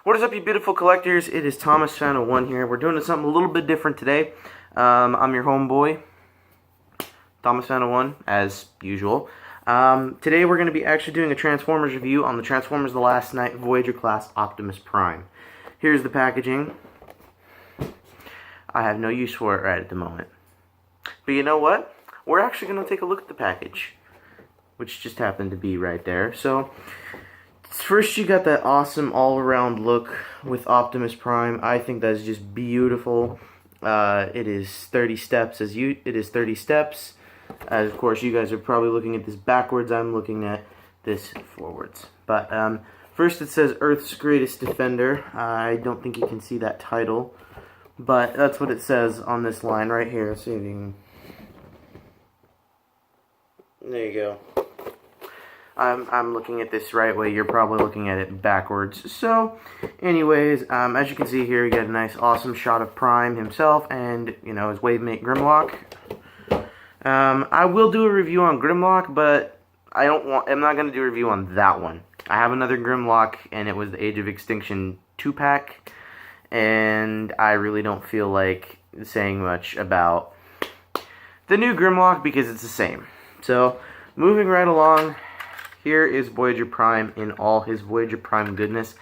What is up, you beautiful collectors? It is Thomas Fan 1 here. We're doing something a little bit different today. I'm your homeboy, Thomas Fan 1, as usual. Today we're going to be actually doing a Transformers review on the Transformers The Last Knight Voyager class Optimus Prime. Here's the packaging. I have no use for it right at the moment. But you know what? We're actually going to take a look at the package, which just happened to be right there. So, first you got that awesome all-around look with Optimus Prime. I think that's just beautiful. It is 30 steps As of course you guys are probably looking at this backwards. I'm looking at this forwards. But first it says Earth's Greatest Defender. I don't think you can see that title, but that's what it says on this line right here. See if you can. There you go. I'm looking at this right way. You're probably looking at it backwards. So, anyways, as you can see here, you get a nice, awesome shot of Prime himself and, you know, his wave mate Grimlock. I will do a review on Grimlock, but I'm not going to do a review on that one. I have another Grimlock, and it was the Age of Extinction 2-pack, and I really don't feel like saying much about the new Grimlock because it's the same. So, moving right along, here is Voyager Prime in all his Voyager Prime goodness.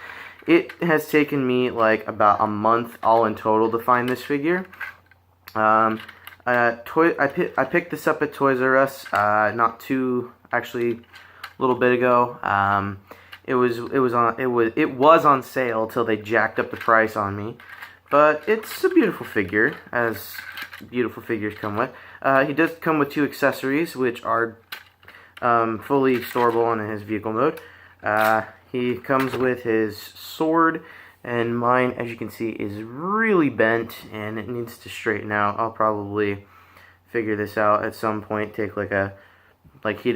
It has taken me like about a month all in total to find this figure. I picked this up at Toys R Us actually a little bit ago. It was on sale till they jacked up the price on me. But it's a beautiful figure, as beautiful figures come with. He does come with 2 accessories, which are fully storable in his vehicle mode. He comes with his sword, and mine, as you can see, is really bent and it needs to straighten out. I'll probably figure this out at some point, heat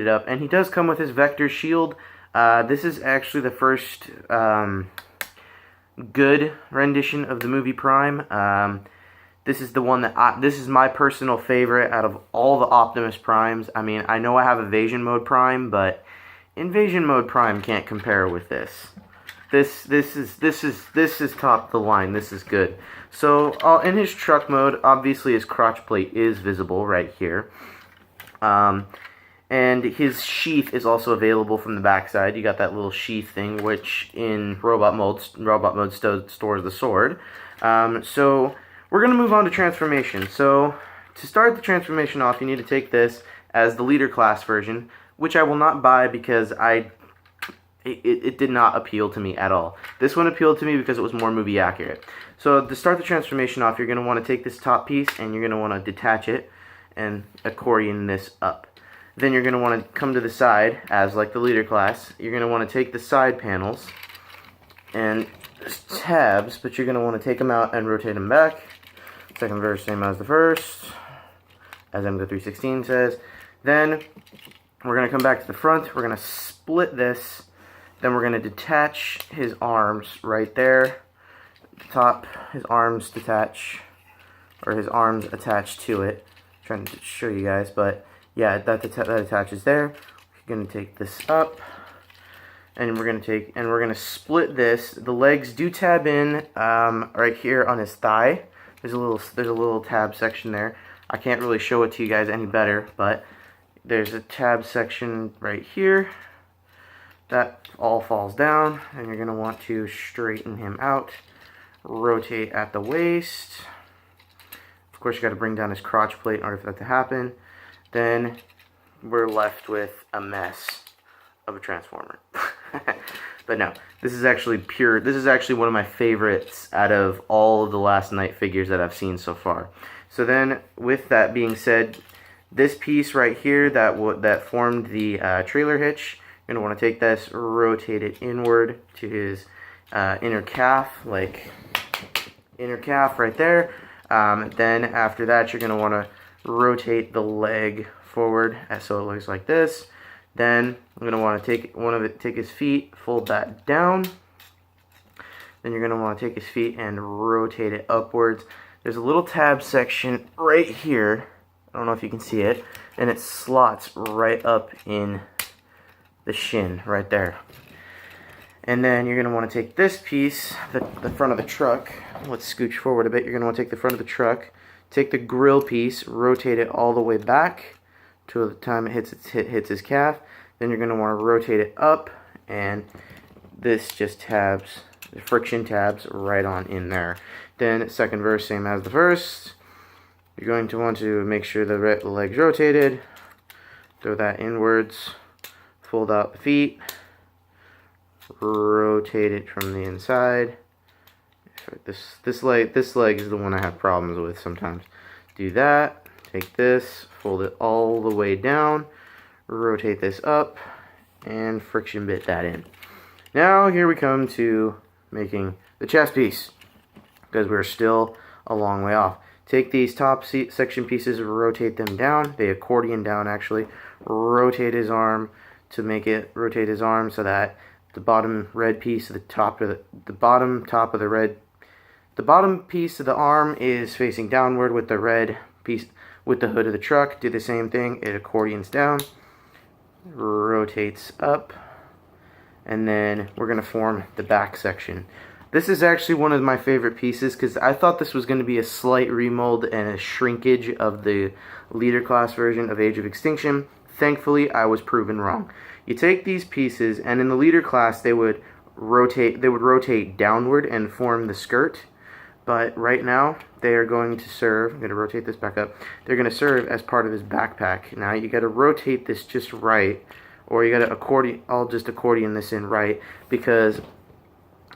it up. And he does come with his vector shield. This is actually the first good rendition of the movie Prime. This is the one that this is my personal favorite out of all the Optimus Primes. I mean, I know I have Evasion Mode Prime, but Invasion Mode Prime can't compare with this. This is top of the line. This is good. So in his truck mode, obviously his crotch plate is visible right here. And his sheath is also available from the backside. You got that little sheath thing, which in robot mode stores the sword. So we're going to move on to transformation. So, to start the transformation off, you need to take this as the leader class version, which I will not buy because it did not appeal to me at all. This one appealed to me because it was more movie accurate. So, to start the transformation off, you're going to want to take this top piece and you're going to want to detach it and accordion this up. Then you're going to want to come to the side, as like the leader class. You're going to want to take the side panels and tabs, but you're going to want to take them out and rotate them back. Second verse, same as the first, as MGO316 says. Then we're going to come back to the front. We're going to split this. Then we're going to detach his arms right there. Top, his arms detach, or his arms attached to it. I'm trying to show you guys, but yeah, that attaches there. We're going to take this up. And we're gonna split this. The legs do tab in right here on his thigh. There's a little tab section there. I can't really show it to you guys any better, but there's a tab section right here. That all falls down, and you're gonna want to straighten him out. Rotate at the waist. Of course, you got to bring down his crotch plate in order for that to happen. Then we're left with a mess of a Transformer. But no, this is actually one of my favorites out of all of the Last Knight figures that I've seen so far. So then, with that being said, this piece right here that formed the trailer hitch, you're going to want to take this, rotate it inward to his inner calf, like inner calf right there. Then after that, you're going to want to rotate the leg forward so it looks like this. Then I'm going to want to take his feet, fold that down. Then you're going to want to take his feet and rotate it upwards. There's a little tab section right here. I don't know if you can see it. And it slots right up in the shin right there. And then you're going to want to take this piece, the front of the truck. Let's scooch forward a bit. You're going to want to take the front of the truck, take the grill piece, rotate it all the way back to the time it hits his calf. Then you're going to want to rotate it up, and this just tabs, the friction tabs right on in there. Then second verse, same as the first. You're going to want to make sure the leg's rotated, throw that inwards, fold out the feet, rotate it from the inside. This leg is the one I have problems with sometimes. Do that. Take this, fold it all the way down, rotate this up, and friction bit that in. Now here we come to making the chest piece, because we're still a long way off. Take these top section pieces, rotate them down. They accordion down actually. Rotate his arm to make it rotate his arm so that the bottom red piece of the bottom piece of the arm is facing downward, with the red piece with the hood of the truck. Do the same thing. It accordions down, rotates up, and then we're going to form the back section. This is actually one of my favorite pieces because I thought this was going to be a slight remold and a shrinkage of the leader class version of Age of Extinction. Thankfully, I was proven wrong. You take these pieces, and in the leader class, they would rotate downward and form the skirt. But right now, they are going to serve, I'm going to rotate this back up, they're going to serve as part of his backpack. Now, you got to rotate this just right, or you got to accordion, I'll just accordion this in right, because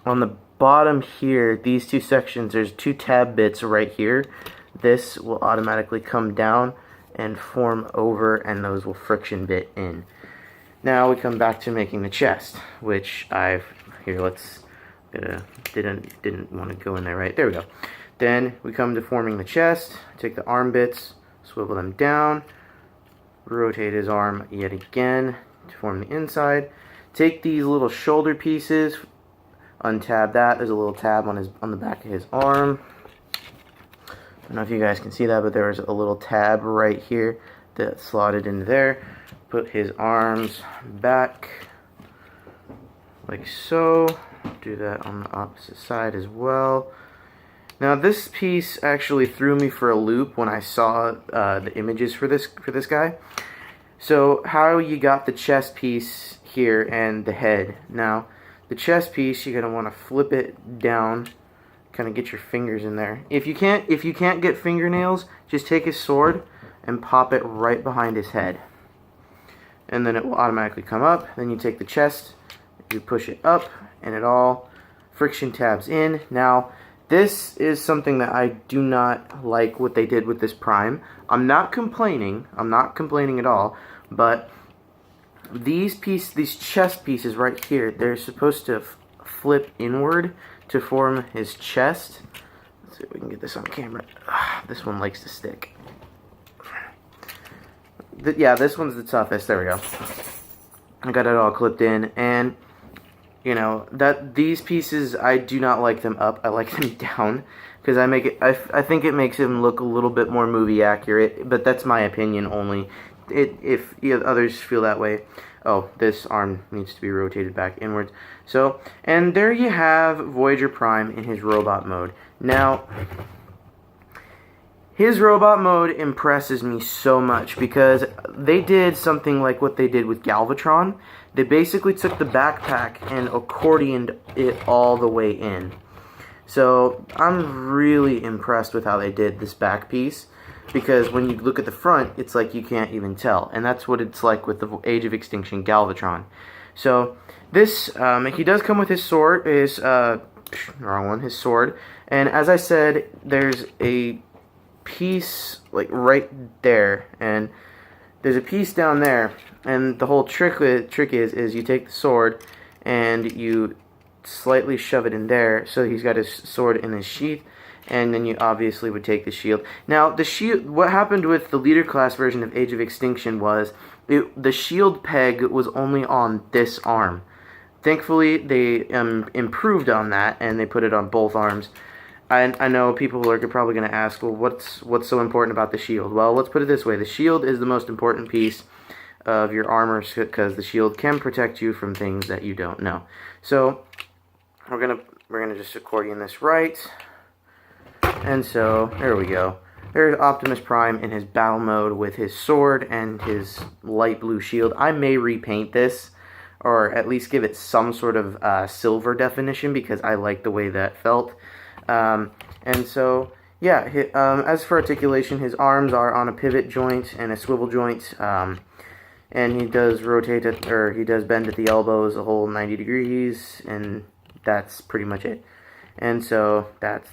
on the bottom here, these two sections, there's two tab bits right here. This will automatically come down and form over, and those will friction bit in. Now we come back to making the chest, which didn't want to go in there, right? There we go. Then we come to forming the chest. Take the arm bits, swivel them down, rotate his arm yet again to form the inside. Take these little shoulder pieces, untab that. There's a little tab on the back of his arm. I don't know if you guys can see that, but there's a little tab right here that's slotted into there. Put his arms back like so. Do that on the opposite side as well. Now this piece actually threw me for a loop when I saw the images for this guy. So how you got the chest piece here and the head. Now the chest piece, you're gonna want to flip it down, kind of get your fingers in there. If you can't get fingernails, just take his sword and pop it right behind his head, and then it will automatically come up. Then you take the chest, you push it up, and it all friction tabs in. Now this is something that I do not like what they did with this Prime. I'm not complaining at all, but these chest pieces right here, they're supposed to flip inward to form his chest. Let's see if we can get this on camera. This one likes to stick. Yeah, this one's the toughest. There we go. I got it all clipped in, and you know that these pieces, I do not like them up. I like them down because I think it makes him look a little bit more movie accurate. But that's my opinion only. If others feel that way. Oh, this arm needs to be rotated back inwards. So, and there you have Voyager Prime in his robot mode. Now, his robot mode impresses me so much because they did something like what they did with Galvatron. They basically took the backpack and accordioned it all the way in. So, I'm really impressed with how they did this back piece, because when you look at the front, it's like you can't even tell. And that's what it's like with the Age of Extinction Galvatron. So, this, he does come with his sword, his sword. And as I said, there's a piece, like, right there. And there's a piece down there. And the whole trick is you take the sword and you slightly shove it in there. So he's got his sword in his sheath. And then you obviously would take the shield. Now, the shield, what happened with the leader class version of Age of Extinction was the shield peg was only on this arm. Thankfully, they improved on that, and they put it on both arms. I know people are probably going to ask, well, what's so important about the shield? Well, let's put it this way. The shield is the most important piece of your armor, because the shield can protect you from things that you don't know. So we're gonna just accordion this right, and so there we go. There's Optimus Prime in his battle mode with his sword and his light blue shield. I may repaint this, or at least give it some sort of silver definition, because I like the way that felt. And so, yeah, as for articulation, his arms are on a pivot joint and a swivel joint, and he does rotate it, or he does bend at the elbows a whole 90 degrees, and that's pretty much it. And so that's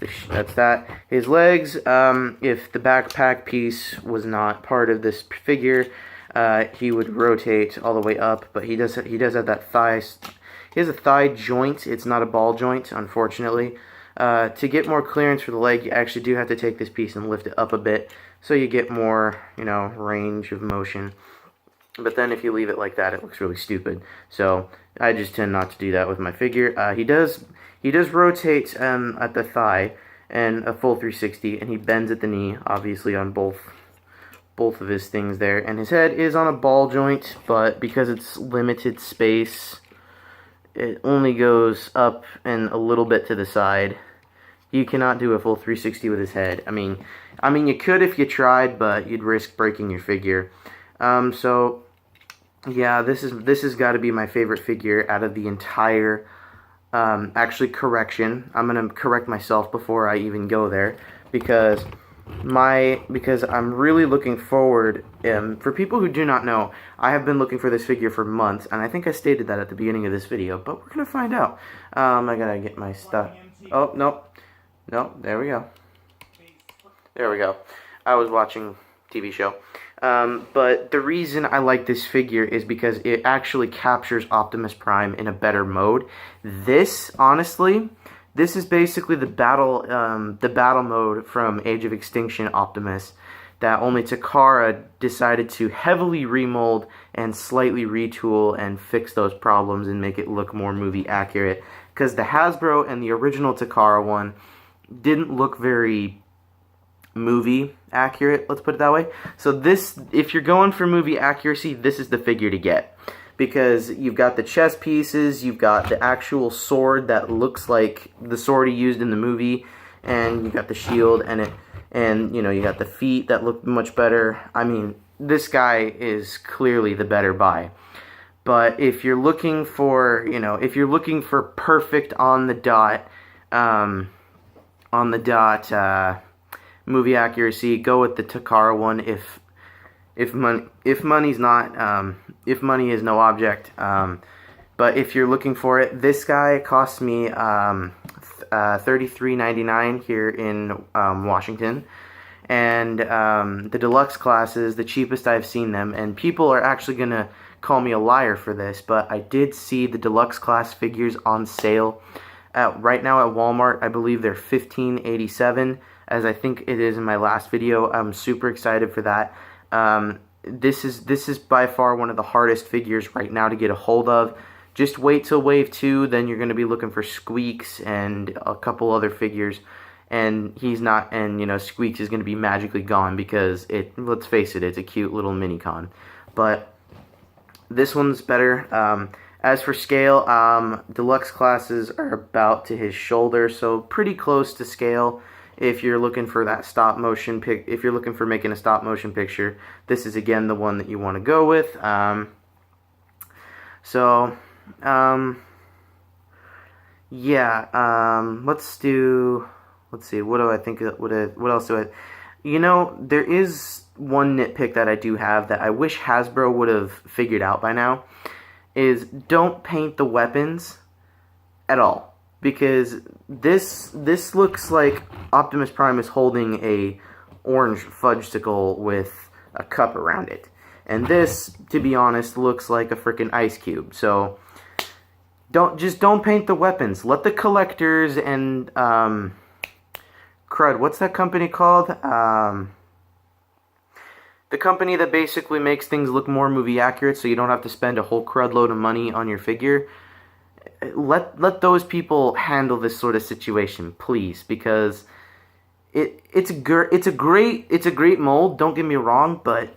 that. His legs, if the backpack piece was not part of this figure, he would rotate all the way up. But he does have that thigh. He has a thigh joint. It's not a ball joint, unfortunately. To get more clearance for the leg, you actually do have to take this piece and lift it up a bit, so you get more, range of motion. But then if you leave it like that, it looks really stupid. So I just tend not to do that with my figure. He does rotate at the thigh and a full 360, and he bends at the knee, obviously on both of his things there. And his head is on a ball joint, but because it's limited space, it only goes up and a little bit to the side. You cannot do a full 360 with his head. I mean, you could if you tried, but you'd risk breaking your figure. So yeah, this has got to be my favorite figure out of the entire. Actually, correction. I'm gonna correct myself before I even go there, because I'm really looking forward. For people who do not know, I have been looking for this figure for months, and I think I stated that at the beginning of this video, but we're gonna find out. I gotta get my stuff. Oh, no, there we go. There we go. I was watching TV show. But the reason I like this figure is because it actually captures Optimus Prime in a better mode. This, honestly, this is basically the battle mode from Age of Extinction Optimus that only Takara decided to heavily remold and slightly retool and fix those problems and make it look more movie accurate. Because the Hasbro and the original Takara one didn't look very movie accurate, let's put it that way. So this, if you're going for movie accuracy, this is the figure to get, because you've got the chest pieces, you've got the actual sword that looks like the sword he used in the movie, and you got the shield and you got the feet that look much better. I mean, this guy is clearly the better buy. But if you're looking for, perfect on the dot movie accuracy, go with the Takara one. If money is no object. But if you're looking for it, this guy cost me $33.99 here in Washington, and the deluxe class is the cheapest I've seen them. And people are actually gonna call me a liar for this, but I did see the deluxe class figures on sale right now at Walmart. I believe they're $15.87. As I think it is in my last video. I'm super excited for that. This is by far one of the hardest figures right now to get a hold of. Just wait till Wave 2, then you're going to be looking for Squeaks and a couple other figures. And Squeaks is going to be magically gone because let's face it, it's a cute little mini-con. But this one's better. As for scale, deluxe classes are about to his shoulder, so pretty close to scale. If you're looking for that if you're looking for making a stop motion picture, this is again the one that you want to go with. Let's see, what do I think, what else do I, there is one nitpick that I do have that I wish Hasbro would have figured out by now, is don't paint the weapons at all. Because this looks like Optimus Prime is holding a orange fudgesicle with a cup around it. And this, to be honest, looks like a freaking ice cube. So don't paint the weapons. Let the collectors and crud, what's that company called? The company that basically makes things look more movie accurate so you don't have to spend a whole crud load of money on your figure. Let those people handle this sort of situation, please, because it's a great mold. Don't get me wrong, but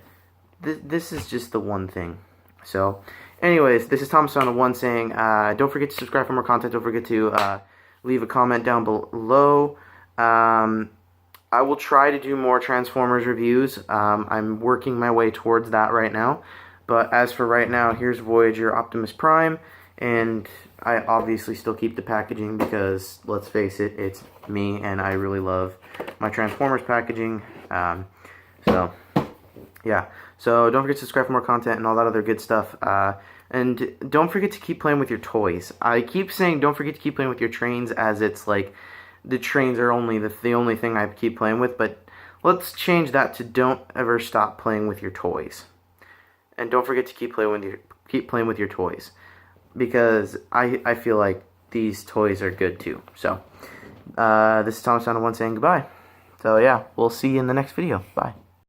this is just the one thing. So, anyways, this is Thomas on the one saying, don't forget to subscribe for more content. Don't forget to leave a comment down below. I will try to do more Transformers reviews. I'm working my way towards that right now. But as for right now, here's Voyager Optimus Prime. And I obviously still keep the packaging because, let's face it, it's me and I really love my Transformers packaging. So, yeah. So don't forget to subscribe for more content and all that other good stuff. And don't forget to keep playing with your toys. I keep saying don't forget to keep playing with your trains as it's like the trains are only the only thing I keep playing with. But let's change that to don't ever stop playing with your toys. And don't forget to keep playing with your toys. Because I feel like these toys are good too. So, this is Thomas on the one saying goodbye. So yeah, we'll see you in the next video. Bye.